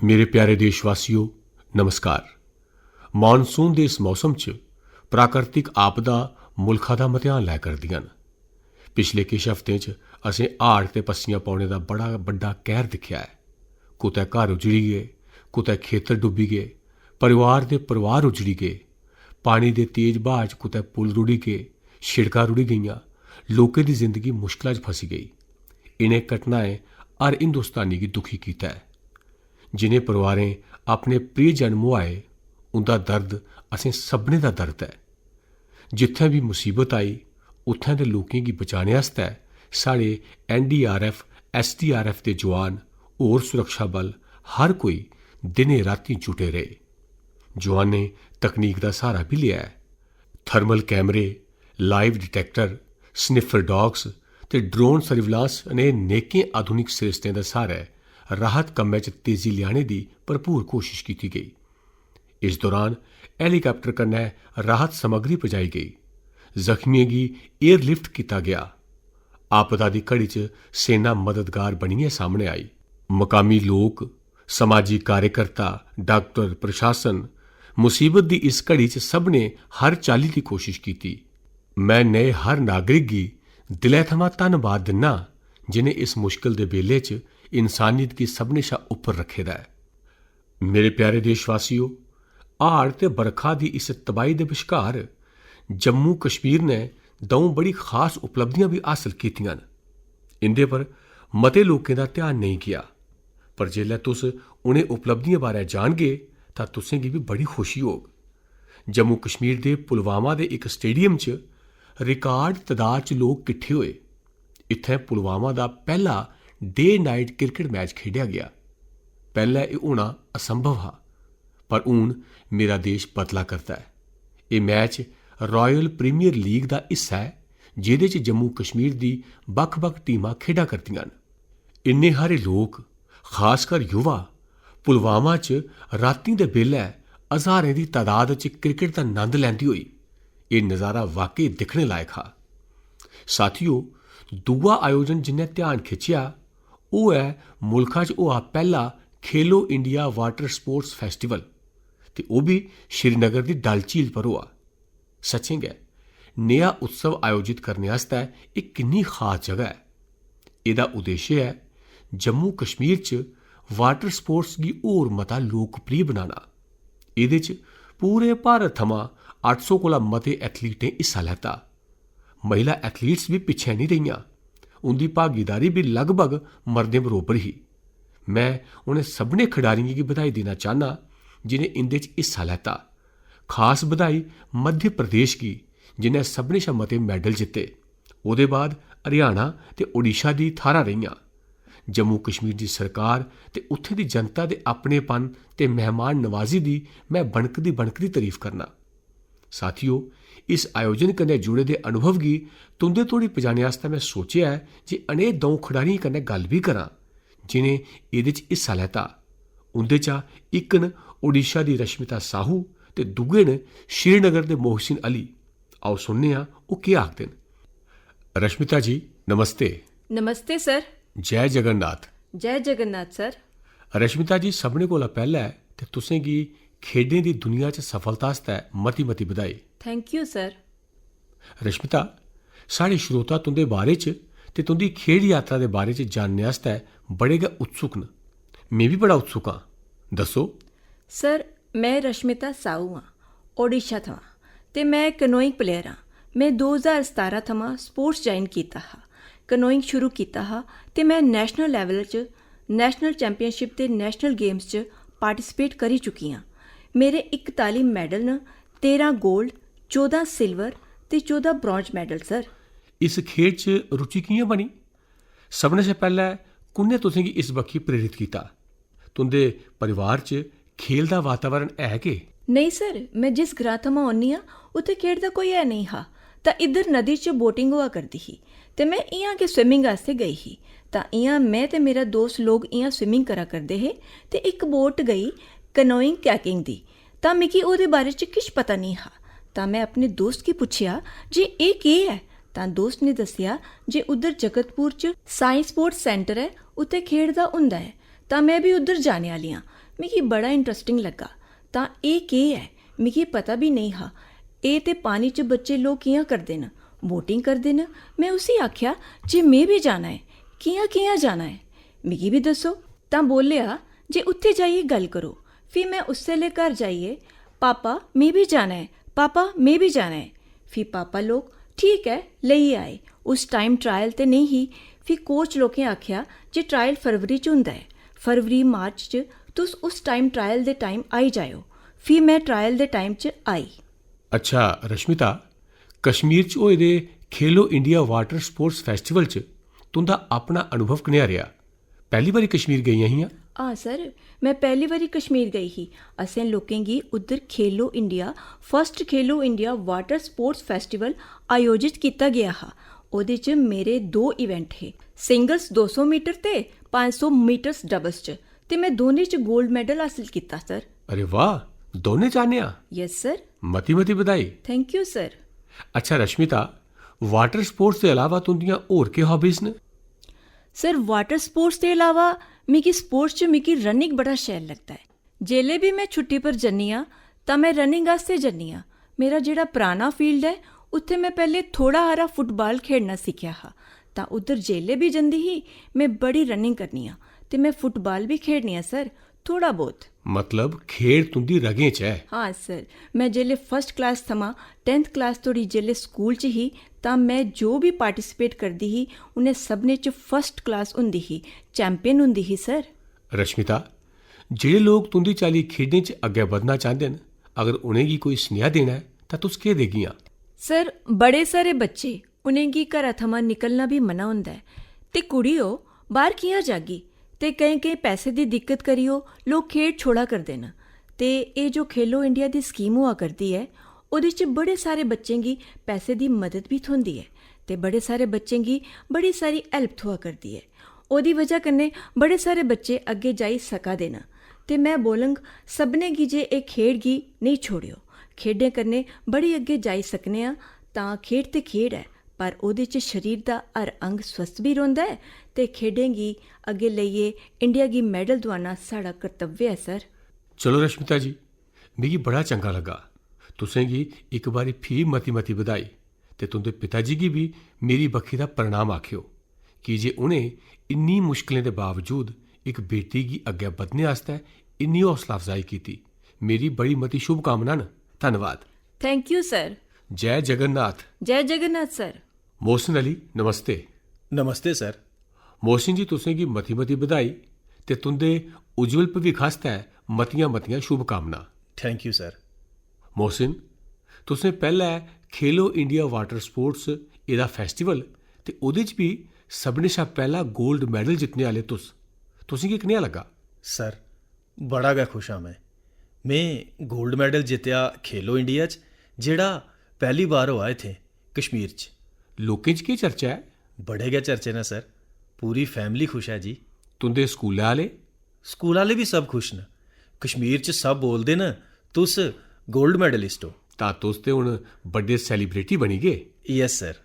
ਮੇਰੇ ਪਿਆਰੇ ਦੇਸ਼ਵਾਸੀਓ ਨਮਸਕਾਰ। ਮੌਨਸੂਨ ਦੇ ਇਸ ਮੌਸਮ 'ਚ ਪ੍ਰਾਕਰਤਿਕ ਆਪਦਾ ਮੁਲਕਾਂ ਦਾ ਇਮਤਿਹਾਨ ਲੈ ਕਰਦੀਆਂ ਨੇ। ਪਿਛਲੇ ਕੁਝ ਹਫ਼ਤਿਆਂ 'ਚ ਅਸੀਂ ਹਾੜ ਤੇ ਪੱਸੀਆਂ ਪਾਉਣੇ ਦਾ ਬੜਾ ਵੱਡਾ ਕਹਿਰ ਦੇਖਿਆ ਹੈ। ਕੁਤੇ ਘਰ ਉਜੜੀ ਗਏ, ਕੁਤੇ ਖੇਤਰ ਡੁੱਬੀ ਗਏ, ਪਰਿਵਾਰ ਉਜੜੀ ਗਏ, ਪਾਣੀ ਦੇ ਤੇਜ਼ ਵਹਾਅ 'ਚ ਕੁਤੇ ਪੁਲ ਰੁੜੀ ਗਏ, ਸੜਕਾਂ ਰੁੜੀ ਗਈਆਂ, ਲੋਕਾਂ ਦੀ ਜ਼ਿੰਦਗੀ ਮੁਸ਼ਕਲਾਂ 'ਚ ਫसी गई। इन्हें घटनाएं हर हिंदुस्तानी की दुखी किया है। जिन्हें परिवारें अपने प्रिय जन मुआए उनका दर्द असें सबने का दर्द है। जिथे भी मुसीबत आई उत्थों के लोगों की बचाने आस्ते साढ़े NDRF SDRF के जवान और सुरक्षा बल हर कोई दिने राती जुटे रहे। जवान ने तकनीक का सहारा भी लिया है। थर्मल कैमरे, लाइव डिटेक्टर, स्निफर डॉग्स ਤੇ ਡਰੋਨ ਸਰਵਿਲਾਂਸ ਨੇ ਨੇਕੇ ਆਧੁਨਿਕ ਸਿਰਸਤਿਆਂ ਦਾ ਸਹਾਰਾ ਰਾਹਤ ਕੰਮਾਂ 'ਚ ਤੇਜ਼ੀ ਲਿਆਣੇ ਦੀ ਭਰਪੂਰ ਕੋਸ਼ਿਸ਼ ਕੀਤੀ ਗਈ। ਇਸ ਦੌਰਾਨ ਹੈਲੀਕਾਪਟਰ ਕन्नै ਰਾਹਤ ਸਮੱਗਰੀ ਪਹੁੰਚਾਈ ਗਈ, ਜ਼ਖਮੀਆਂ ਦੀ 에ਅਰਲਿਫਟ ਕੀਤਾ ਗਿਆ। ਆਪਦਾ ਦੀ ਘੜੀ 'ਚ ਸੈਨਾ ਮਦਦਗਾਰ ਬਣੀਏ ਸਾਹਮਣੇ ਆਈ। ਮਕਾਮੀ ਲੋਕ, ਸਮਾਜੀ ਕਾਰਜਕਰਤਾ, ਡਾਕਟਰ, ਪ੍ਰਸ਼ਾਸਨ ਮੁਸੀਬਤ ਦੀ ਇਸ ਘੜੀ 'ਚ ਸਭ ਨੇ ਹਰ ਚਾਲੀ ਦੀ ਕੋਸ਼ਿਸ਼ ਕੀਤੀ। ਮੈਂ ਨਏ ਹਰ ਨਾਗਰਿਕ ਦੀ दिलै थमां धन्नवाद दिन्ना जिन्हें इस मुश्किल दे बेले च इंसानियत गी सभनें शा उप्पर रखे दा है। मेरे प्यारे देशवासियों, हाड़ ते बरखा दी इस तबाही दे विचकार जम्मू कश्मीर ने दऊं बड़ी खास उपलब्धियां भी हासिल कीतियां न। इंदे पर मते लोकें दा ध्यान नहीं गया, पर जेल्लै तुस उ'नें उपलब्धियां बारै जानगे तां तुसें गी भी बड़ी खुशी होग। जम्मू कश्मीर दे पुलवामा दे इक स्टेडियम च रिकार्ड तादाद च लोग किट्ठे होए। इत्थै पुलवामा दा पहला डे नाइट क्रिकेट मैच खेढिया गया। पहले एह् होना असंभव हा, पर हून मेरा देश बदला करदा है। एह् मैच रॉयल प्रीमियर लीग दा हिस्सा है जिहदे च जम्मू कश्मीर दी बक्ख-बक्ख टीमां खेढा करदियां न। इन्ने हारे लोक, खासकर युवा, पुलवामा च रातीं दे बेल्लै हज़ारें दी तादाद च क्रिकेट दा नंद लैंदी होई। ये नज़ारा वाकई दिखने लायक हा। साथियों, दूआ आयोजन जिन्हें ध्यान खिंचिया वो है मुल्खा च होआ पहला खेलो इंडिया वाटर स्पोर्ट्स फैसटिवल, ते वो भी श्रीनगर की डल झील पर हुआ। सच्चें गै नेहा उत्सव आयोजित करने आस्तै एक किन्नी खास जगह है। एदा उद्देश्य है जम्मू कश्मीर च वाटर स्पोर्ट्स गी होर मता लोकप्रिय बनाना। एदे च पूरे भारत थमां 800 कोला मते एथलीटें हिस्सा लैता। महिला एथलीट्स भी पिछे नहीं रहियां, उनकी भागीदारी भी लगभग मर्दें बरोबर ही। मैं उन्हें सभनें खिडारियों की बधाई देना चाहना जिन्हें इंदे च हिस्सा लैता। खास बधाई मध्य प्रदेश की जिन्हें सभनें शा मते मैडल जिते। ओहदे बाद हरियाणा ते ओडिशा दी थाहरां रहियां। जम्मू कश्मीर की सरकार ते उत्थे दी जनता दे अपनेपन ते मेहमान नवाजी दी मैं बनकदी तारीफ करना। साथियों, इस आयोजन कन्नै जुड़े दे अनुभव गी तुंदे तोड़ी पजाने आस्तै मैं सोचेआ है जे अनेक दऊं खिडारियें कन्नै गल्ल भी करां जिनें एह्दे च हिस्सा लैता। उंदे चा इक न ओडिशा दी रश्मिता साहू ते दुए न श्रीनगर दे मोहसिन अली। आओ सुनने आं ओह् केह् आखदे न। रश्मिता जी नमस्ते। नमस्ते सर। जय जगन्नाथ। जय जगन्नाथ सर। रश्मिता जी, सभनें कोला पैह्लै ते तुसें गी खेडें दी दुनिया च सफलता आस्तै मती बधाई। Thank you sir. रश्मिता, साढ़े श्रोता तुंदे बारे च ते तुंदी खेड यात्रा दे बारे च जानने आस्तै बड़े गै उत्सुक न। मैं भी बड़ा उत्सुक हाँ, दस्सो। सर, मैं रश्मिता साहू हाँ, ओडिशा थमां, ते मैं कनोइंग प्लेयर हाँ। मैं 2017 थमां स्पोर्ट्स ज्वाइन कीता हा, कनोइंग शुरू कीता हा, ते मैं नैशनल लैवल च नैशनल चैंपीयनशिप ते नैशनल गेम्स च पार्टिसिपेट करी चुकी हाँ। मेरे 41 मैडल न, 13 गोल्ड, 14 सिल्वर ते 14 ब्रॉन्ज मैडल सर। इस खेड च रुचि कि'यां बनी? सभनें शा पैह्लै कु'न्नै तुसें गी इस बक्खी प्रेरित कीता? तुंदे परिवार च खेल दा वातावरण है के? नहीं सर, मैं जिस ग्रां थमां औन्नी आं उत्थे खेड दा कोई है नहीं हा, तां इधर नदी च बोटिंग होआ करदी ही ते मैं इ'यां गै स्विमिंग आस्तै गई ही। तां इ'यां मैं ते मेरा दोस्त लोग इ'यां स्विमिंग करा करदे हे ते इक बोट गई कनोइंग कैकिंग दी, तां मिगी ओह्दे बारे च किश पता नहीं हा। तां मैं अपने दोस्त गी पुच्छेआ जे एह् केह् है, तां दोस्त ने दस्सेआ जे उद्धर जगतपुर च साइंस स्पोर्ट्स सेंटर है, उत्थे खेड दा हुंदा है, ਤਾਂ ਮੈਂ ਵੀ ਉੱਧਰ ਜਾਣੇ ਵਾਲੀ ਹਾਂ। मिगी बड़ा इंटरस्टिंग लगा। ਤਾਂ ਇਹ ਕੀ ਹੈ मिगी पता भी नहीं हा। ਇਹ ਤੇ ਪਾਣੀ 'ਚ ਬੱਚੇ ਲੋਕ ਕਿ'यां ਕਰਦੇ ਨੇ, बोटिंग करदे न। मैं उसी आख्या जे मैं भी जाना है, कि'यां कि'यां जाना है, मिगी भी दसो। ਤਾਂ बोलिया जे उत्थे जाइए गल करो। फिर मैं उस वेले घर जाइए पापा मैं भी जाना है, पापा मैं भी जाना है। फिर पापा लोग ठीक है लेइए आए। उस टाइम ट्रायल ते नहीं ही। फिर कोच लोकें आख्या जे ट्रायल फरवरी च हुंदा है, फरवरी मार्च च तुस उस time trial they time I जाओ। फिर मैं ट्रायल दे टाइम च आई। अच्छा रश्मिता, कश्मीर च होए दे खेलो इंडिया वाटर स्पोर्ट्स फैस्टिवल च तुंदा अपना अनुभव कनेहा रेहा? पहली बारी कश्मीर गेइयां हियां? हाँ सर, मैं पहली बारी कश्मीर गई ही। असें लोकें गी उद्धर खेलो इंडिया फर्स्ट खेलो इंडिया वाटर स्पोर्ट्स फैस्टिवल आयोजित किया गया हा। ਉਹਦੇ 'ਚ ਮੇਰੇ 2 इवेंट है, सिंगल्स 200 मीटर ते 500 मीटर्स डबल्स च, ते मैं दोने च गोल्ड मैडल हासिल किया सर। अरे वाह, दोने जाने आ? Yes sir. मती मती बधाई। Thank you sir. अच्छा रश्मिता, वाटर स्पोर्ट्स के अलावा तुंदियां होर के हॉबीज ने? सर वाटर स्पोर्ट्स के अलावा मिगी स्पोर्ट्स च मिगी रनिंग बड़ा शैल लगता है। जेल्लै भी मैं छुट्टी पर जन्नी आं तां मैं रनिंग आस्ते जन्नी आं। मेरा जेह्ड़ा पुराना फील्ड है उत्थे मैं पहले थोड़ा हारा फुटबॉल खेलना सीखिया हा। तां उद्धर जेल्लै भी जंदी ही मैं बड़ी रनिंग करनी आं ते मैं फुटबॉल भी खेडनी आं सर, थोड़ा बहुत। मतलब खेड तुंदी रगें च है? हाँ सर, मैं जेल्लै फर्स्ट क्लास थमां 10th क्लास तोड़ी जेल्लै स्कूल च ही तां मैं जो भी पार्टिसिपेट करदी ही उ'नें सभनें च फर्स्ट क्लास हुंदी ही, चैंपियन हुंदी ही सर। रश्मिता, जेह्ड़े लोग तुंदी चाल्ली खेडें च अग्गें बधना चाहंदे न, अगर उ'नेंगी कोई सनेहा देना है तां तुस केह् देगियां? सर बड़े सारे बच्चे उ'नेंगी घरा थमां निकलना भी मना होंदा है ते कुड़ियो बाहर कि'यां जागी, ते केईं पैसे दी दिक्कत करियो लोग खेड छोड़ा करदे न। ते एह् जो खेलो इंडिया दी स्कीम हुआ करदी है ओह्दे च बड़े सारे बच्चें गी पैसे दी मदद भी थ्होंदी है ते बड़े सारे बच्चें गी बड़ी सारी हैल्प थ्होआ करदी है। ओह्दी वजह कन्नै बड़े सारे बच्चे अग्गें जाई सका दे न। ते मैं बोलंग सभनें गी जे एह् खेड गी नेईं छोड़ियो। खेडें कन्नै बड़ी अग्गें जाई सकने आं। तां खेड ते खेड है, पर ओह्दे च शरीर दा हर अंग स्वस्थ भी रौंह्दा है ते खेडें गी अग्गें लेइयै इंडिया गी मैडल दुआना साढ़ा कर्तव्य है सर। चलो रश्मिता जी, मिगी बड़ा चंगा लगा। तुसें गी इक बारी फ्ही मती मती बधाई ते तुंदे पिता जी गी भी मेरी बक्खी दा प्रणाम आखियो कि जे उ'नें इन्नी मुश्कलें दे बावजूद इक बेटी गी अग्गें बधने आस्तै इन्नी हौसला अफजाई कीती। मेरी बड़ी मती शुभकामनां न। धन्यवाद। Thank you sir. जय जगन्नाथ। जय जगन्नाथ सर। मोहसिन अली नमस्ते। नमस्ते सर। मोहसिन जी, तुसें गी मती मती बधाई ते तुंदे उज्जवल भविक्ख आस्तै मतियां मतियां शुभकामनां। Thank you sir. मोहसिन, तुसें पैह्लै खेलो इंडिया वाटर स्पोर्ट्स एह्दा फैस्टिवल ते ओह्दे च भी सभनें शा पैह्ला गोल्ड मैडल जित्तने आह्ले तुसें गी कनेहा लग्गा? सर बड़ा गै खुश हाँ मैं गोल्ड मैडल जित्तिया खेलो इंडिया च, जेड़ा पहली बार होआ इत्थे कश्मीर च। लोकें च केह् चर्चा है? बड़े गै चर्चे न सर, पूरी फैमिली खुश है जी। तुंदे स्कूलै आह्ले? स्कूल आह्ले भी सब खुश न। कश्मीर च सब बोलदे न तुस गोल्ड मैडलिस्ट हो। तां तुस ते हुण बड्डे सैलीब्रिटी बनी गे। Yes sir.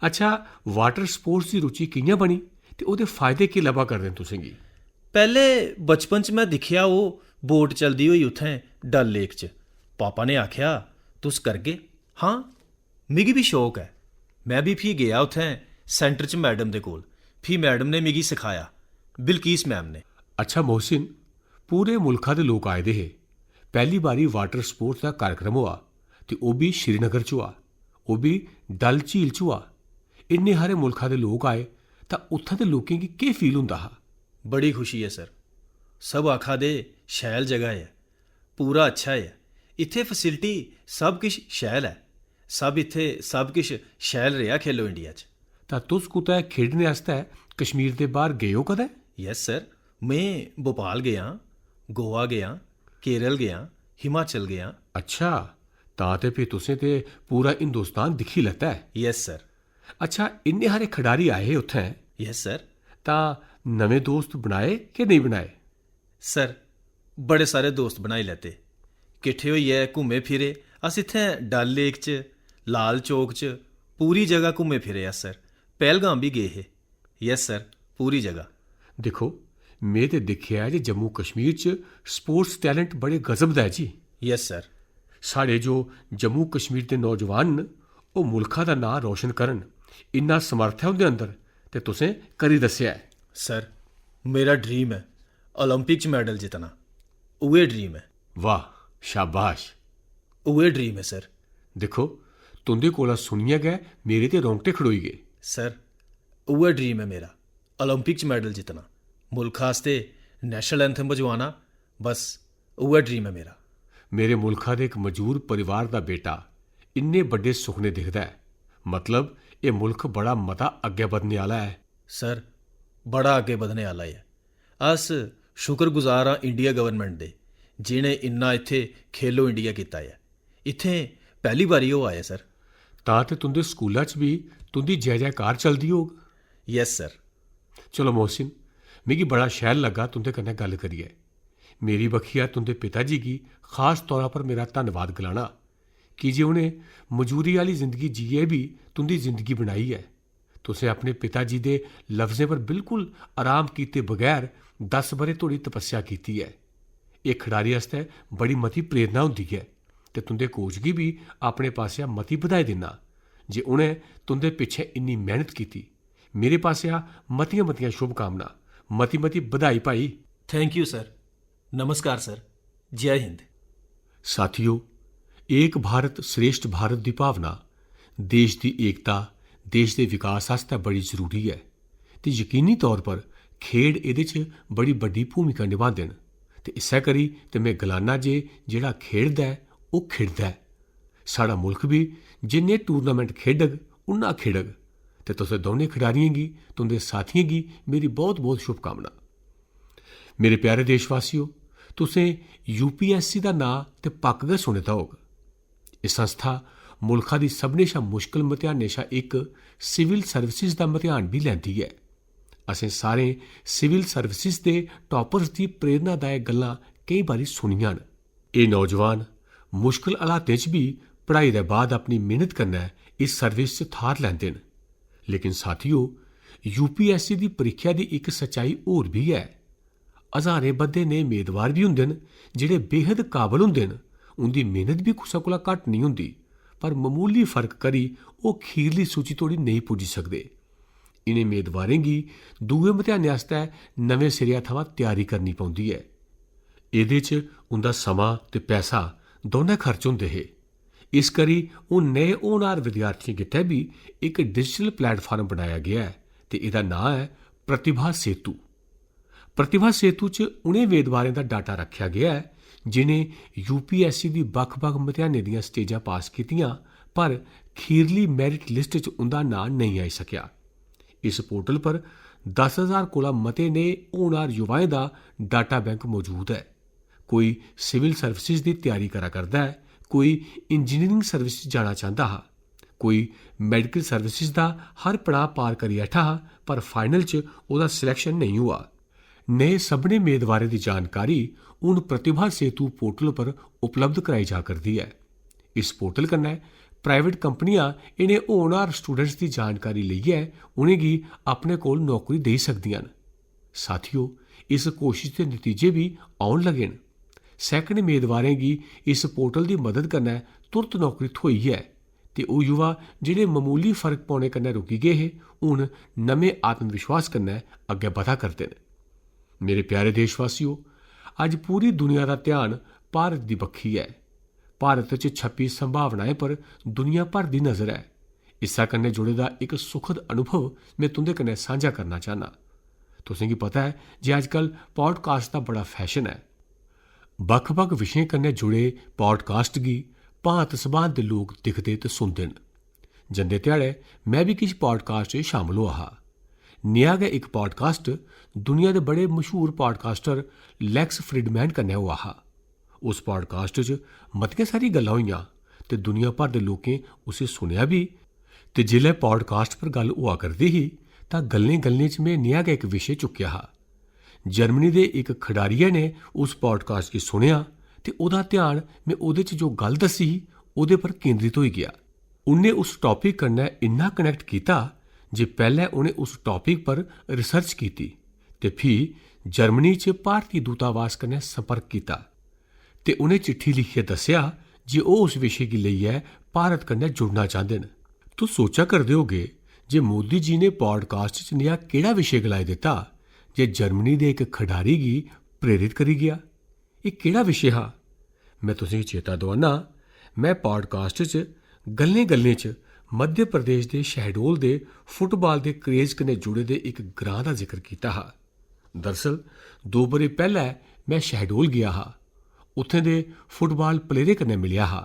अच्छा, वाटर स्पोर्ट्स दी रुचि कि'यां बनी ते ओह्दे फायदे केह् लब्भा करदे न तुसें गी? पैह्ले बचपन च मैं दिक्खेआ ओह् बोट चलदी होई उत्थें डल लेक च। पापा ने आख्या तुस करगे? हाँ, मिगी भी शौक है। मैं भी फ्ही गया उत्थें सेंटर च मैडम दे कोल। फ्ही मैडम ने मिगी सिखाया, बिल्किस मैम ने। अच्छा मोहसिन, पूरे मुल्खा दे लोक आए दे हे। पैह्ली बारी वाटर स्पोर्ट्स दा कार्यक्रम होआ ते ओह् भी श्रीनगर च होआ, ओह् भी डल झील च होआ। इन्ने हारे मुल्खा दे लोक आए तां उत्थां दे लोकें गी केह् फील हुंदा हा? बड़ी खुशी है सर। सब आखा दे शैल जगह है, पूरा अच्छा है। इत्थे फैसिलिटी सब किश शैल है। सब इत्थे सब किश शैल रेहा खेलो इंडिया च। तां तुस कुतै खेडने आस्तै कश्मीर दे बाहर गए हो कदै? यस सर, मैं भोपाल गया, गोवा गया, केरल गया, हिमाचल गया। अच्छा, तां ते फ्ही तुसें ते पूरा हिंदुस्तान दिक्खी लैता है। Yes sir. अच्छा, इन्ने हारे खिडारी आए हे उत्थें, यस सर। तां नमें दोस्त बनाए कि नहीं बनाए? सर बड़े सारे दोस्त बनाई लैते, किट्ठे होइयै घूमे फिरे। अस इत्थें डल लेक च, लाल चौक च पूरी जगह घूमे फिरे अस सर। पहलगाम भी गए हे। यस सर, पूरी जगह। दिक्खो, में ते दिक्खेआ है जे जम्मू कश्मीर च स्पोर्ट्स टैलेंट बड़े गजब दा है जी। Yes sir. साढ़े जो जम्मू कश्मीर दे नौजवान न ओह् मुल्खा दा नां रोशन करन, इन्ना समर्थ है उंदे अंदर ते तुसें करी दस्सेआ है। सर मेरा ड्रीम है ओलंपिक च मेडल जितना, उहे ड्रीम है। वाह, शाबाश। उहे ड्रीम है सर। दिक्खो, तुंदे कोला सुनियै गै मेरे ते रोंगटे खड़ोई गए। सर उहे ड्रीम है मेरा, ओलंपिक च मेडल जितना, मुल्ख आस्ते नेशनल एंथम बजवाना, बस उहे ड्रीम है मेरा। मेरे मुल्खा दे एक मजूर परिवार दा बेटा इन्ने बड्डे सुखने दिखदा है, मतलब ये मुल्ख बड़ा मता अग्गे बधने आला है। सर बड़ा अग्गे बधने आला है। अस शुक्रगुजार हाँ इंडिया गवर्नमेंट दे, जिन्हें इन्ना इत्थे खेलो इंडिया कीता है। इत्थे पहली बारी हो आया सर। तां ते तुंदे स्कूला च भी तुंदी जय जयकार चलदी होग। Yes sir. चलो मोहसिन, मिगी बड़ा शैल लग्गा तुंदे कन्नै गल्ल करियै। मेरी बक्खिया तुंदे पिता जी गी खास तौरा पर मेरा धन्नवाद गलाना कि जे उ'नें मजूरी आह्ली जिंदगी जियै भी तुंदी जिंदगी बनाई है। तुसें अपने पिता जी दे लफ्जें पर बिल्कुल आराम कीते बगैर 10 ब'रे धोड़ी तपस्या कीती है। एह् खिडारी आस्तै बड़ी मती प्रेरणा होंदी है ते तुंदे कोच गी भी अपने पासेआ मती बधाई दिन्ना जे उ'नें तुंदे पिच्छे इन्नी मेहनत कीती। मेरे पासेआ मतियां मतियां शुभकामनां, मती मती बधाई भाई। Thank you sir. नमस्कार सर। जय हिंद। साथियों, एक भारत श्रेष्ठ भारत दी भावना देश दी एकता, देश दे विकास आस्तै बड़ी जरूरी है ते यकीनी तौर पर खेड एह्दे च बड़ी बड्डी भूमिका निभांदे न ते इस्सै करी ते मैं गलाना जे जेह्ड़ा खेडदा ऐ ओह् खिड़दा है। साढ़ा मुल्ख भी जिन्ने टूर्नामेंट खेडग उन्ना खिड़ग ते तुसें दौनें खिडारियें गी, तुंदे साथियें गी मेरी बहुत बहुत शुभकामनां। मेरे प्यारे देशवासियों, तुसें यूपीएससी दा नां ते पक्क गै सुने दा होग। एह् संस्था मुल्खा दी सभनें शा मुश्कल मतेहानें शा इक सिविल सर्विसिज दा मतेहान भी लैंदी है। असें सारें सिविल सर्विसिज दे टॉपर्स दी प्रेरणादायक गल्लां केईं बारी सुनियां न। एह् नौजवान मुश्कल हालातें च भी पढ़ाई दे बाद अपनी मेहनत कन्नै इस सर्विस च थाह्र लैंदे न। लेकिन साथियों, यूपीएससी दी परीक्षा दी इक सच्चाई होर भी है। हजारें बद्धे नेह् मेदवार भी होंदे न जेह्ड़े बेहद काबल होंदे न, उंदी मेहनत भी कुसै कोला घट्ट नहीं होंदी, पर मामूली फर्क करी ओह् खीरली सूची तोड़ी नेईं पुज्जी सकदे। इनें मेदवारें गी दूए मतेहानें आस्तै नवें सिरेआ थमां त्यारी करनी पौंदी है। एह्दे च उंदा समां ते पैसा दौनें खर्च होंदे हे। इस करी हून नए होनहार विद्यार्थियें गित्तै भी इक डिजिटल प्लेटफार्म बनाया गेआ है ते एह्दा नां है प्रतिभा सेतु। प्रतिभा सेतु च उ'नें मेदवारें दा डाटा रक्खेआ गेआ है जिनें यूपीएससी दी बक्ख-बक्ख मतेहानें दियां स्टेजां पास कीतियां पर खीरली मैरिट लिस्ट च उंदा नां नेईं आई सकेआ। इस पोर्टल पर 10,000 कोला मते नेह् होनहार युवाएं दा डाटा बैंक मौजूद है। कोई सिविल सर्विसिज दी त्यारी करा करदा है, कोई इंजीनियरिंग सर्विस जाना चांह्दा हा, कोई मैडिकल सर्विसिज दा हर पड़ाऽ पार करी बैठा हा पर फाइनल च ओह्दा सिलेक्शन नेईं होआ। नए सभनें मेदवारें दी जानकारी हून प्रतिभा सेतु पोर्टल पर उपलब्ध कराई जा करदी है। इस पोर्टल कन्नै प्राइवेट कंपनियां इनें होनहार स्टूडेंट्स दी जानकारी लेइयै उ'नेंगी अपने कोल नौकरी देई सकदियां न। साथियों, इस कोशिश दे नतीजे भी औन लगे न। सैकड़े मेदवारें गी इस पोर्टल दी मदद कन्नै तुरत नौकरी थ्होई है ते ओह् युवा जेह्ड़े मामूली फर्क पौने कन्नै रुकी गे हे हून नमें आत्मविश्वास कन्नै अग्गें बधा करदे न। मेरे प्यारे देशवासियों, अज्ज पूरी दुनिया दा ध्यान भारत दी बक्खी है। भारत च छप्पी संभावनाएं पर दुनिया भर दी नज़र है। इस्सै कन्नै जुड़े दा इक सुखद अनुभव में तुंदे कन्नै सांझा करना चाहना। तुसेंगी पता है जे अजकल पॉडकास्ट दा बड़ा फैशन है। बक्ख-बक्ख विशें कन्नै जुड़े पॉडकास्ट गी भांत सभांत दे लोक दिखदे ते सुनदे न। जंदे ध्याड़े मैं भी किश पॉडकास्ट च शामल होआ हा। नेहा गै इक पॉडकास्ट दुनिया दे बड़े मशहूर पॉडकास्टर लैक्स फ्रीडमैन कन्नै होआ हा। उस पॉडकास्ट च मतियां सारी गल्लां होइयां ते दुनिया भर दे लोकें उसी सुनेआ भी। ते जिसलै पॉडकास्ट पर गल्ल होआ करदी ही तां गल्लें गल्लें च में नेहा गै इक विशे चुक्केआ हा। जर्मनी दे इक खडारिये ने उस पॉडकास्ट गी सुनेआ ते ओह्दा ध्यान में ओह्दे च जो गल्ल दस्सी ही ओह्दे पर केंद्रित होई गेआ। उन्नै उस टॉपिक कन्नै इन्ना कनैक्ट कीता जे पैह्लें उ'नें उस टॉपिक पर रिसर्च कीती ते फ्ही जर्मनी च भारती दूतावास कन्नै संपर्क कीता ते उ'नें चिट्ठी लिखियै दस्सेआ जे ओह् उस विशे गी लेइयै भारत कन्नै जुड़ना चांह्दे न। तुस सोचा करदे होगे जे मोदी जी ने पॉडकास्ट च नेहा केह्ड़ा विशे गलाई दित्ता जे जर्मनी दे इक खडारी गी प्रेरित करी गेआ। एह् केह्ड़ा विशे हा? मैं तुसें गी चेता दोआना, मैं पॉडकास्ट च गल्लें च मध्य प्रदेश दे शहडोल दे फुटबाल दे क्रेज कन्नै जुड़े दे इक ग्रां दा जिक्र कीता हा। दरअसल 2 ब'रे पैह्ले मैं शहडोल गेआ हा, उत्थें दे फुटबाल प्लेयरें कन्नै मिलेआ हा।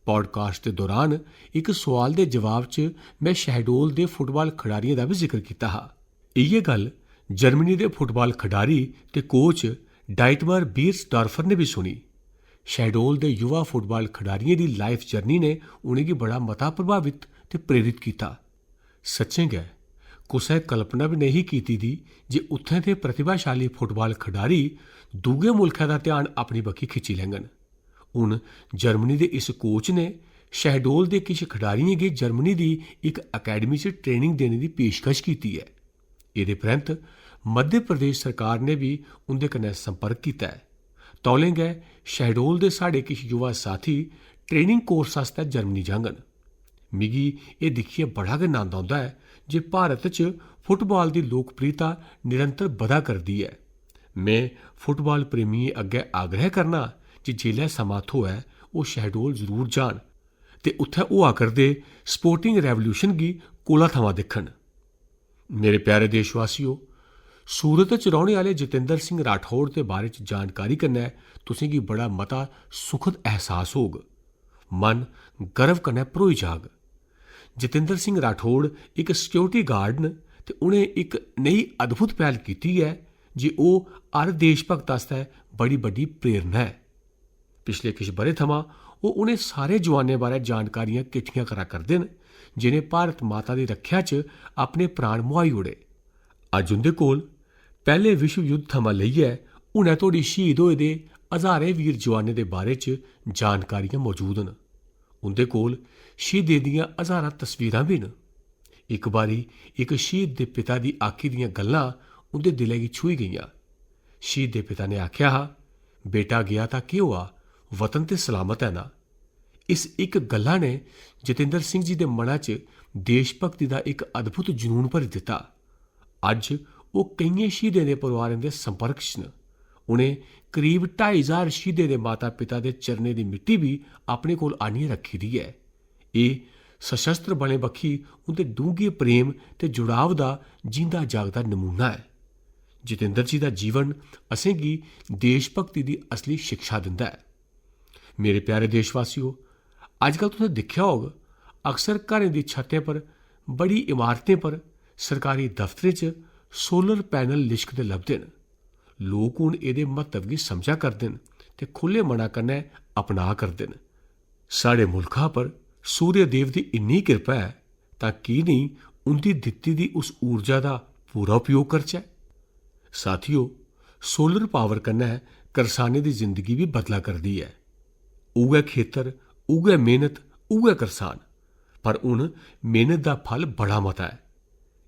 पॉडकास्ट दे दौरान इक सोआल दे जवाब च मैं शहडोल दे फुटबाल खडारियें दा बी जिक्र कीता हा। इ'यै गल्ल जर्मनी दे फुटबाल खडारी ते कोच डाइटमर बीर्सडॉर्फर ने बी सुनी। शहडोल दे युवा फुटबाल खडारियें दी लाइफ जर्नी ने उ'नेंगी बड़ा मता प्रभावित ते प्रेरित कीता। सच्चें गै कुसै कल्पना बी नेही कीती दी जे उत्थें दे प्रतिभाशाली फुटबाल खडारी दूए मुल्खै दा ध्यान अपनी बक्खी खिच्ची लैङन। हून जर्मनी दे इस कोच ने शहडोल दे किश खडारियें गी जर्मनी दी इक अकैडमी च ट्रेनिंग देने दी पेशकश कीती ऐ। एह्दे परैंत मध्य प्रदेश सरकार ने बी उं'दे कन्नै संपर्क कीता ऐ। तौलें गै शहडोल दे साढ़े किश युवा साथी ट्रेनिंग कोर्स आस्तै जर्मनी जाङन। मिगी एह् दिक्खियै बड़ा गै नंद औंदा ऐ जे भारत च फुटबाल दी लोकप्रियता निरंतर बधा करदी ऐ। में फुटबाल प्रेमियें अग्गै आग्रह करना जे जेल्लै समां थ्होऐ ओह् शहडोल जरूर जान ते उत्थै होआ करदे स्पोर्टिंग रेवोल्यूशन गी कोला थमां दिक्खन। मेरे प्यारे देशवासियो, सूरत च रौह्ने आह्ले जतिंदर सिंह राठौड़ दे बारे च जानकारी कन्नै तुसें गी बड़ा मता सुखद एहसास होग। मन गर्व कन्नै भरोई जाग। जतिंदर सिंह राठौड़ इक सिक्योरिटी गार्ड न ते उ'नें इक नेही अद्भुत पहल कीती है जे ओह् हर देशभक्त आस्तै बड़ी बड्डी प्रेरणा है। पिछले किश ब'रें थमां ओह् उ'नें सारे जोआनें बारै जानकारियां किट्ठियां करा करदे न जिनें भारत माता दी रक्षा च अपने प्राण मुहाई ओड़े। अज्ज उं'दे कोल पैह्ले विश्व युद्ध थमां लेइयै हुनै धोड़ी शहीद होए दे हजारें वीर जोआनें दे बारे च जानकारियां मौजूद न। उं'दे कोल शहीदें दियां हजारां तस्वीरां बी न। इक बारी इक शहीद दे पिता दी आखी दियां गल्लां उं'दे दिलै गी छूही गेइयां। शहीद दे पिता ने आख्या हा, बेटा गेआ तां केह् होआ, वतन ते सलामत है ना। इस इक गल्ला ने जतिंदर सिंह जी दे मना च देशभक्ति दा इक अद्भुत जनून भरी दित्ता। अज्ज ओह् केइयें शहीदें दे परोआरें दे संपर्क च न। उ'नें करीब 2,500 शहीदें दे माता पिता दे चरणें दी मिट्टी बी अपने कोल आह्नियै रक्खी दी ऐ। एह् सशस्त्र बलें बक्खी उं'दे डूंह्गे प्रेम ते जुड़ाव दा जींदा जागदा नमूना ऐ। जतिंदर जी दा जीवन असेंगी देशभक्ति दी असली शिक्षा दिंदा ऐ। मेरे प्यारे देशवासियो, अजकल तुसें दिक्खेआ होग अक्सर घरें दी छत्तें पर, बड़ी इमारतें पर, सरकारी दफ्तरें च सोलर पैनल लिशकदे लभदे न। लोक हून एह्दे महत्व गी समझा करदे न ते खु'ल्ले मना कन्नै अपना करदे न। साढ़े मुल्खा पर सूर्य देव दी इन्नी किरपा ऐ तां की नेईं उं'दी दित्ती दी उस ऊर्जा दा पूरा उपयोग करचै। साथियो, सोलर पावर कन्नै करसानें दी जिंदगी बी बदला करदी ऐ। उ'ऐ खेतर, उ'ऐ मेहनत, उ'ऐ करसान, पर हून मेहनत दा फल बड़ा मता ऐ।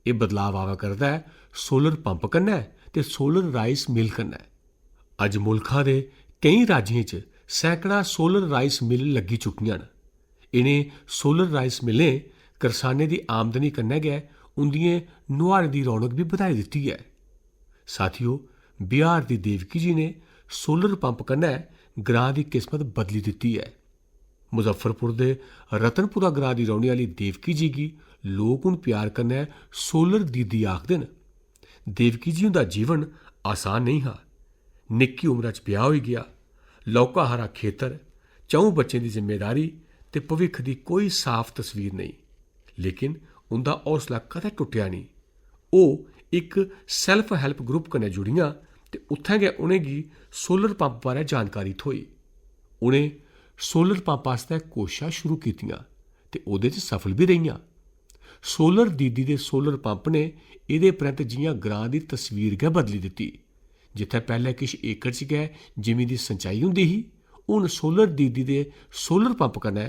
एह् बदलाव आवा करदा ऐ सोलर पंप कन्नै ते सोलर राइस मिल कन्नै। अज्ज मुल्खा दे केईं राज्यें च सैकड़ा सोलर राइस मिल लग्गी चुकियां न। इनें सोलर राइस मिलें करसानें दी आमदनी कन्नै गै उंदियें नुहारें दी रौनक बी बधाई दित्ती ऐ। साथियो, बिहार दी देवकी जी ने सोलर पंप कन्नै ग्रां दी किस्मत बदली दित्ती ऐ। मुजफ्फरपुर दे रतनपुरा ग्रां दी रौह्ने आह्ली देवकी जी गी लोक हून प्यार कन्नै सोलर दीदी आखदे न। देवकी जी हुंदा जीवन आसान नेईं हा। निक्की उमरा च ब्याह होई गेआ, लौह्का हारा खेतर, 4 बच्चें दी जिम्मेदारी ते भविक्ख दी कोई साफ तस्वीर नेईं। लेकिन उंदा हौसला कदें टुट्टेआ नेईं। ओह् इक सैल्फ हैल्प ग्रुप कन्नै जुड़ियां ते उत्थें गै उ'नेंगी सोलर पंप बारै जानकारी थ्होई। उ'नें सोलर पंप आस्तै कोशशां शुरू कीतियां ते ओह्दे च सफल बी रेहियां। सोलर दीदी दे सोलर पंप ने एह्दे परैंत जि'यां ग्रां दी तस्वीर गै बदली दित्ती। जित्थै पैह्लें किश एकड़ च गै जिमीं दी संचाई होंदी ही, हून सोलर दीदी दे सोलर पंप कन्नै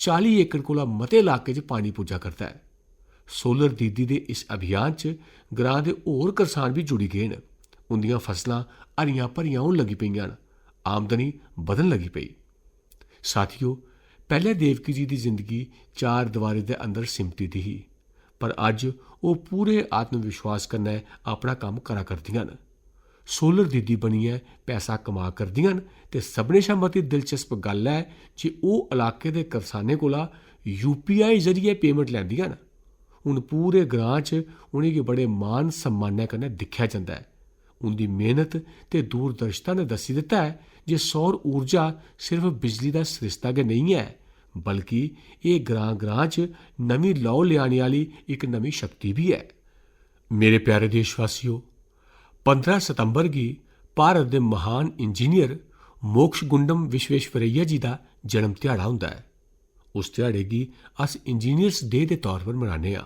40 एकड़ कोला मते इलाके च पानी पुज्जा करदा ऐ। सोलर दीदी दे इस अभियान च ग्रां दे होर करसान बी जुड़ी गे न। ਉਹਦੀਆਂ ਫਸਲਾਂ ਹਰੀਆਂ ਭਰੀਆਂ ਹੋਣ ਲੱਗੀ ਪਈਆਂ ਹਨ। ਆਮਦਨੀ ਵਧਣ ਲੱਗੀ ਪਈ। ਸਾਥੀਓ, ਪਹਿਲੇ ਦੇਵਕੀ ਜੀ ਦੀ ਜ਼ਿੰਦਗੀ ਚਾਰ ਦੀਵਾਰੀ ਦੇ ਅੰਦਰ ਸਿਮਟੀ ਦੀ ਸੀ, ਪਰ ਅੱਜ ਉਹ ਪੂਰੇ ਆਤਮ ਵਿਸ਼ਵਾਸ ਕन्नै ਆਪਣਾ ਕੰਮ ਕਰਾ ਕਰਦੀਆਂ ਹਨ। ਸੋਲਰ ਦੀਦੀ ਬਣੀ ਹੈ, ਪੈਸਾ ਕਮਾ ਕਰਦੀਆਂ ਹਨ ਤੇ ਸਭਨੇ ਸ਼ਾ ਮਤੀ ਦਿਲਚਸਪ ਗੱਲ ਹੈ ਜੇ ਉਹ ਇਲਾਕੇ ਦੇ ਕਰਸਾਨੇ ਕੋਲਾ UPI ਜ਼ਰੀਏ ਪੇਮੈਂਟ ਲੈਂਦੀਆਂ ਹਨ। ਹੁਣ ਪੂਰੇ ਗ੍ਰਾਂ 'ਚ उनेंगी बड़े मान सम्मानै कन्नै दिक्खिया जाता है। उनकी मेहनत ते दूरदर्शिता ने दसी दिता है जे सौर ऊर्जा सिर्फ बिजली का सरिस्ता गै नहीं है, बल्कि ये ग्रां ग्रां च नवीं लौ लियाने वाली एक नवीं शक्ति भी है। मेरे प्यारे देशवासियों, 15 सितंबर की भारत के महान इंजीनियर मोक्षगुंडम विश्वेश्वरैया जी का जन्म दिहाड़ा हुंदा है। उस दिहाड़े की अस इंजीनियर्स डे के तौर पर मनाने आ।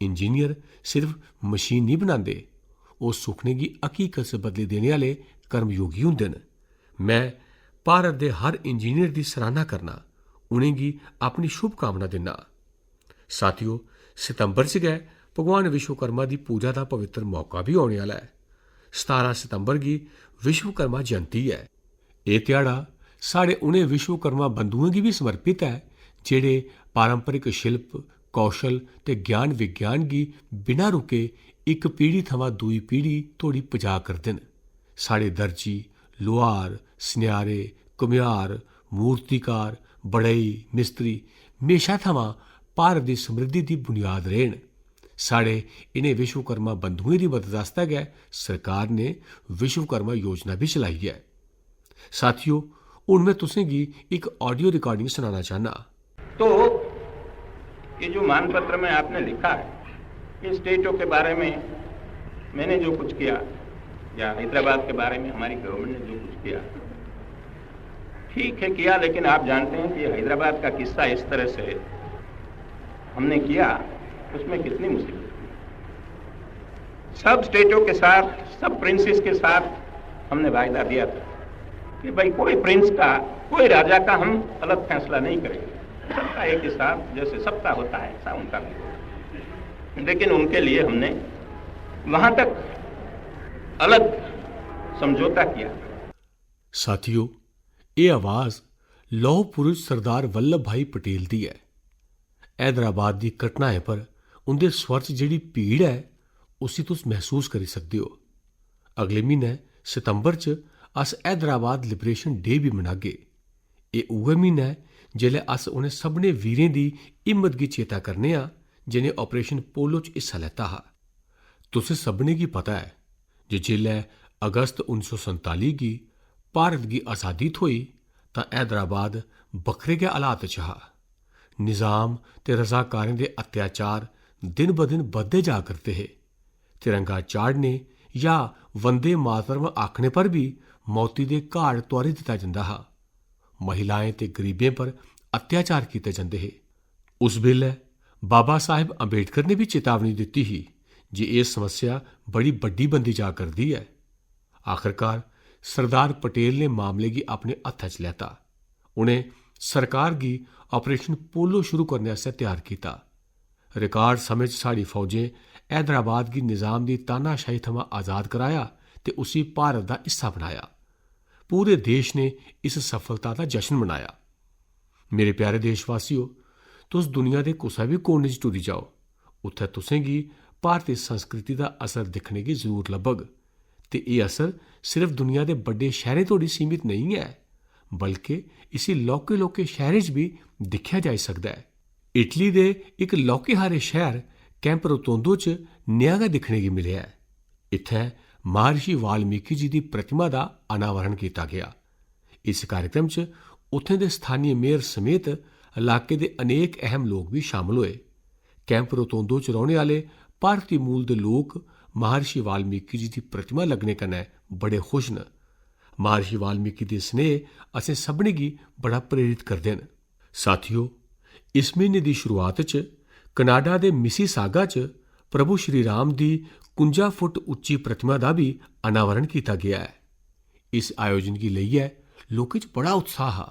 इंजीनियर सिर्फ मशीन नहीं बनाते, वो सुखने की हकीकत से बदली देने वाले कर्मयोगी होंदे न। मैं भारत के हर इंजीनियर की सराहना करना, उनेंगी अपनी शुभकामना दिना। साथियों, सितंबर च गए भगवान विश्वकर्मा की पूजा का पवित्र मौका भी आने वाला है। 17 सितंबर की विश्वकर्मा जयंती है। ये ध्याड़ा साढ़े उन्हें विश्वकर्मा बंधुओं की भी समर्पित है जेड़े पारंपरिक शिल्प कौशल ते ज्ञान विज्ञान की बिना रुके एक पीढ़ी थमां दूई पीढ़ी तोड़ी पजा करदे न। साढ़े दर्जी, लुहार, सन्यारे, कुम्हार, मूर्तिकार, बड़ई, मिस्त्री हमेशा थमां भारत की समृद्धि की बुनियाद रहे न। साढ़े इन्हें विश्वकर्मा बंधुएं की मदद आस्तै गै सरकार ने विश्वकर्मा योजना भी चलाई है। साथियों, हुण मैं तुसेंगी एक ऑडियो रिकॉर्डिंग सुनाना चाहना। तो ये जो मानपत्र में आपने लिखा है, ये स्टेटों के बारे में मैंने जो कुछ किया या हैदराबाद के बारे में हमारी गवर्नमेंट ने जो कुछ किया, ठीक है किया, लेकिन आप जानते हैं कि हैदराबाद का किस्सा इस तरह से हमने किया, उसमें कितनी मुसीबत थी। सब स्टेटों के साथ, सब प्रिंसेस के साथ हमने वायदा दिया था कि भाई कोई प्रिंस का, कोई राजा का हम अलग फैसला नहीं करेंगे, सबका एक हिसाब जैसे सबका होता है ऐसा उनका भी होगा। लेकिन उनके लिए हमने वहां तक अलग समझौता किया। साथियों, ये आवाज़ लौह पुरुष सरदार वल्लभ भाई पटेल दी है। हैदराबाद की घटनाएं पर उनके स्वर च जिहड़ी भीड़ है उसी तुस महसूस करी सकते हो। अगले महीने सितंबर च अस हैदराबाद लिबरेशन डे भी मनागे। ये उहे महीना है जिसले अस उन्हें सभने वीरें की हिम्मत की चेता करने आ जिन्हें ऑपरेशन पोलो च हिस्सा लैता हा। तुसें सभनें गी पता है जे जिसलै अगस्त 1947 गी भारत की आज़ादी थ्होई तां हैदराबाद बक्खरे गै हालात च हा। निज़ाम ते रजाकारें दे अत्याचार दिन ब दिन बधदे जा करदे हे। तिरंगा चाढ़ने या वंदे मातरम आखने पर भी मौती दे घाड़ तुआरी दिता जंदा हा। महिलाएं ते गरीबें पर अत्याचार किए जाते हैं। उस बेल्लै बाबा साहिब अंबेडकर ने भी चेतावनी दी ही जे यह समस्या बड़ी बड्डी बनती जा करती है। आखिरकार सरदार पटेल ने मामले की अपने हत्थ च लैता। उन्हें सरकार की ऑपरेशन पोलो शुरू करने आस्तै तैयार किया। रिकार्ड समय च साड़ी फौजें हैदराबाद की निज़ाम की तानाशाही थमां आज़ाद कराया ते उसी भारत का हिस्सा बनाया। पूरे देश ने इस सफलता का जश्न मनाया। मेरे प्यारे देशवासियों, तुस दुनिया के कुसै भी कोने च टुरी जाओ, उत्थे तुसेंगी भारतीय संस्कृति का असर दिखने की जरूर लभग। ते ये असर सिर्फ दुनिया के बड़े शहरें तोड़ी सीमित नहीं है, बल्कि इसी लौके लौके शहरें च भी दिखा जा सकता है। इटली के एक लौके हारे शहर कैंप रोतोंदो च नेहा गै दिखने की मिले है। इत्थै महर्षि वाल्मीकि जी की प्रतिमा का अनावरण किया गया। इस कार्यक्रम च उत्थे दे स्थानीय मेयर समेत इलाके के अनेक अहम लोग भी शामिल हुए। कैंप रोतोंदो च रौहने वाले भारतीय मूल के लोग महर्षि वाल्मीकि जी की प्रतिमा लगने कन्नै बड़े खुश न। महर्षि वाल्मीकि के स्नेह असें सभनें गी बड़ा प्रेरित करदे न। साथियों, इस महीने की शुरुआत च कनाडा के मिसीसागा च प्रभु श्री राम की 51 फुट उच्ची प्रतिमा का भी अनावरण किया गया है। इस आयोजन की लेइयै लोकें च बड़ा उत्साह हा।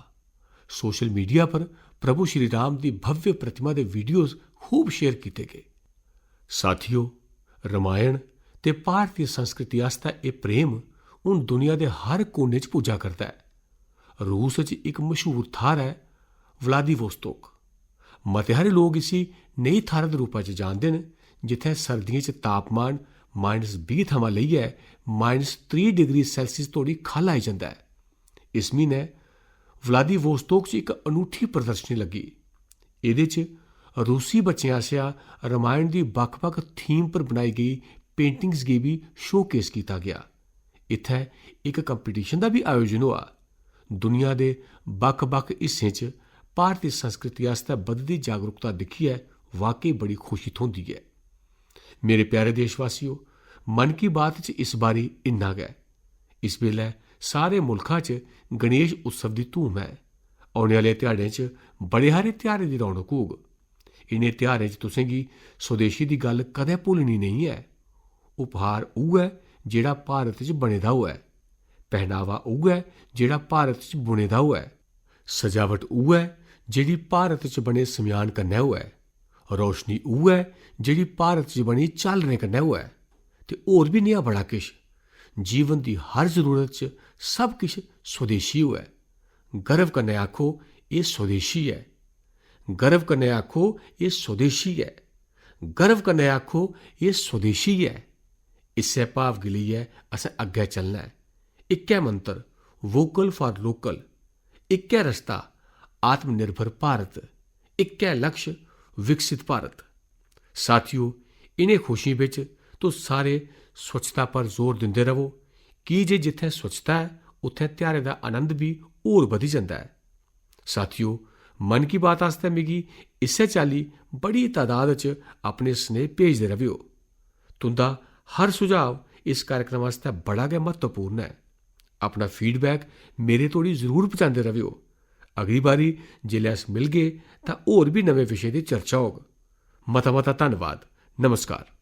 सोशल मीडिया पर प्रभु श्री राम की भव्य प्रतिमा के वीडियोज खूब शेयर किए गए। साथियों, रामायण ते भारतीय संस्कृति आस्तै एह् प्रेम हून दुनिया दे हर कोने च पुज्जा करदा है। रूस च इक मशहूर थाह्र है व्लादिवोस्तोक। मते हारे लोग इसी नेही थाह्र दे रूपा च जानदे न जित्थै सर्दियें च तापमान -20 थमां लेइयै -30 डिग्री सेल्सियस तोड़ी ख'ल्ल आई जंदा है। इस म्हीने व्लादिवोस्तोक च इक अनूठी प्रदर्शनी लग्गी। एह्दे च रूसी बच्चें आसेआ रामायण दी बक्ख-बक्ख थीम पर बनाई गेई पेंटिंग्स गी बी शोकेस कीता गया। इत्थै इक कंपीटीशन दा बी आयोजन होआ। दुनिया दे बक्ख-बक्ख हिस्सें च भारती संस्कृति आस्तै बधदी जागरूकता दिक्खियै वाकई बड़ी खुशी थ्होंदी ऐ। मेरे प्यारे देशवासियो, मन की बात च इस बारी इन्ना गै। इस बेल्लै सारे मुल्खा च गणेश उत्सव दी धूम है। औने आह्ले ध्याड़ें च बड़े हारे ध्यारें दी रौनक होग। इनें ध्यारें च तुसें गी स्वदेशी दी गल्ल कदें भुल्लनी नेईं ऐ। उपहार उ'ऐ जेह्ड़ा भारत च बने दा होऐ, पहनावा उ'ऐ जेह्ड़ा भारत च बुने दा होऐ, सजावट उ'ऐ जेह्ड़ी भारत च बने सम्यान कन्नै होऐ, रोशनी उ'ऐ जेह्ड़ी भारत च बनी झालरें कन्नै होऐ, ते होर बी नेहा बड़ा किश। जीवन दी हर जरूरत च सब किश स्वदेशी होऐ। गर्व कन्नै आखो एह् स्वदेशी ऐ। गर्व कन्नै आखो एह् स्वदेशी ऐ। गर्व कन्नै आखो एह् स्वदेशी ऐ। इस्सै भाव गी लेइयै असें अग्गै चलना ऐ। इक्कै मंत्र वोकल फॉर लोकल, इक्कै रस्ता आत्मनिर्भर भारत, इक्कै लक्ष्य विकसित भारत। साथियो, इनें खुशियें बिच तुस सारे स्वच्छता पर जोर दिंदे रवो, की जे जित्थै स्वच्छता है उत्थै ध्यारें दा आनंद बी होर बधी जंदा है। साथियो, मन की बात आस्तै मिगी इस्सै चाल्ली बड़ी तादाद च अपने स्नेह भेजदे रवेओ। तुंदा हर सुझाव इस कार्यक्रम आस्तै बड़ा गै महत्वपूर्ण है। अपना फीडबैक मेरे तोड़ी जरूर पहुंचांदे रवेओ। अगली बारी जेल्लै अस मिलगे तां होर बी नमें विशे दी चर्चा होग। मता मता धन्नवाद। नमस्कार।